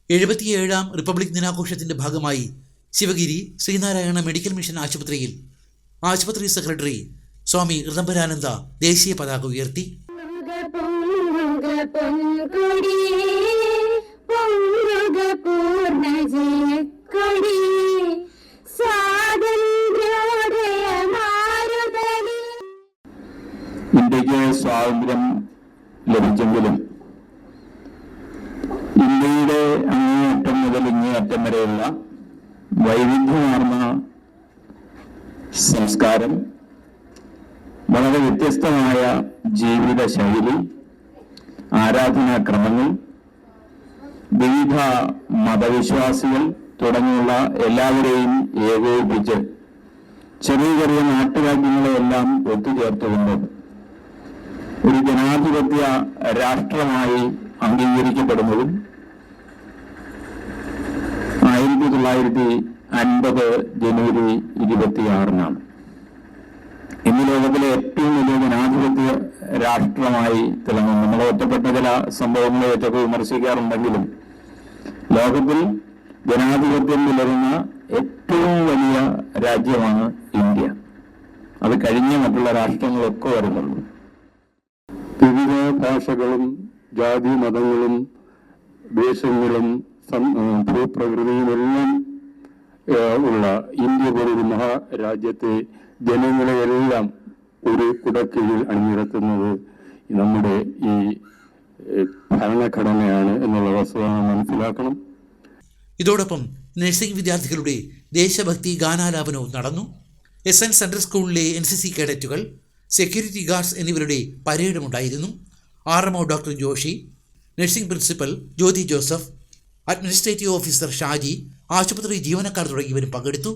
77ാം republic ദിനാഘോഷത്തിന്റെ ഭാഗമായി Sivagiri Sreenarayana medical mission ആശുപത്രിയിൽ ആശുപത്രി സെക്രട്ടറി സ്വാമി ഋതംബരാനന്ദ ദേശീയ പതാക ഉയർത്തി. ഇന്ത്യക്ക് സ്വാതന്ത്ര്യം ലഭിച്ചെങ്കിലും ഇന്ത്യയുടെ അങ്ങേയറ്റം മുതൽ ഇങ്ങേയറ്റം വരെയുള്ള വൈവിധ്യമാർന്ന സംസ്കാരം, വളരെ വ്യത്യസ്തമായ ജീവിത ശൈലി, ആരാധനാക്രമങ്ങൾ, വിവിധ മതവിശ്വാസികൾ തുടങ്ങിയുള്ള എല്ലാവരെയും ഏകോപിപ്പിച്ച് ചെറിയ ചെറിയ നാട്ടുരാജ്യങ്ങളെയെല്ലാം ഒത്തുചേർത്തുകൊണ്ട് ഒരു ജനാധിപത്യ രാഷ്ട്രമായി അംഗീകരിക്കപ്പെടുന്നതും 1950 ജനുവരി 26-നാണ്. ഇന്ന് ലോകത്തിലെ ഏറ്റവും വലിയ ജനാധിപത്യ രാഷ്ട്രമായി തിളങ്ങുന്നു. നമ്മൾ ഒറ്റപ്പെട്ട ചില സംഭവങ്ങളെ ഏറ്റവും വിമർശിക്കാറുണ്ടെങ്കിലും ലോകത്തിൽ ജനാധിപത്യം നിലനിന്ന ഏറ്റവും വലിയ രാജ്യമാണ് ഇന്ത്യ. അത് കഴിഞ്ഞ മറ്റുള്ള രാഷ്ട്രങ്ങളൊക്കെ വരുന്നുള്ളൂ. വിവിധ ഭാഷകളും ജാതി മതങ്ങളും ദേശങ്ങളും ഭൂപ്രകൃതിയുമെല്ലാം ഉള്ള ഇന്ത്യ പോലൊരു മഹാരാജ്യത്തെ ജനങ്ങളെയെല്ലാം ഒരു കുടക്കീഴിൽ അണിനിരത്തുന്നത് നമ്മുടെ ഈ ഭരണഘടനയാണ് എന്നുള്ള വസ്തുത മനസ്സിലാക്കണം. ഇതോടൊപ്പം നഴ്സിംഗ് വിദ്യാർത്ഥികളുടെ ദേശഭക്തി ഗാനാലാപനവും നടന്നു. SN സെൻട്രൽ സ്കൂളിലെ NCC കേഡറ്റുകൾ, സെക്യൂരിറ്റി ഗാർഡ്സ് എന്നിവരുടെ പരേഡുമുണ്ടായിരുന്നു. RMO doctor Joshi, nursing principal Jyothi Joseph, administrative officer Shaji, ആശുപത്രി ജീവനക്കാർ തുടങ്ങിയവരും പങ്കെടുത്തു.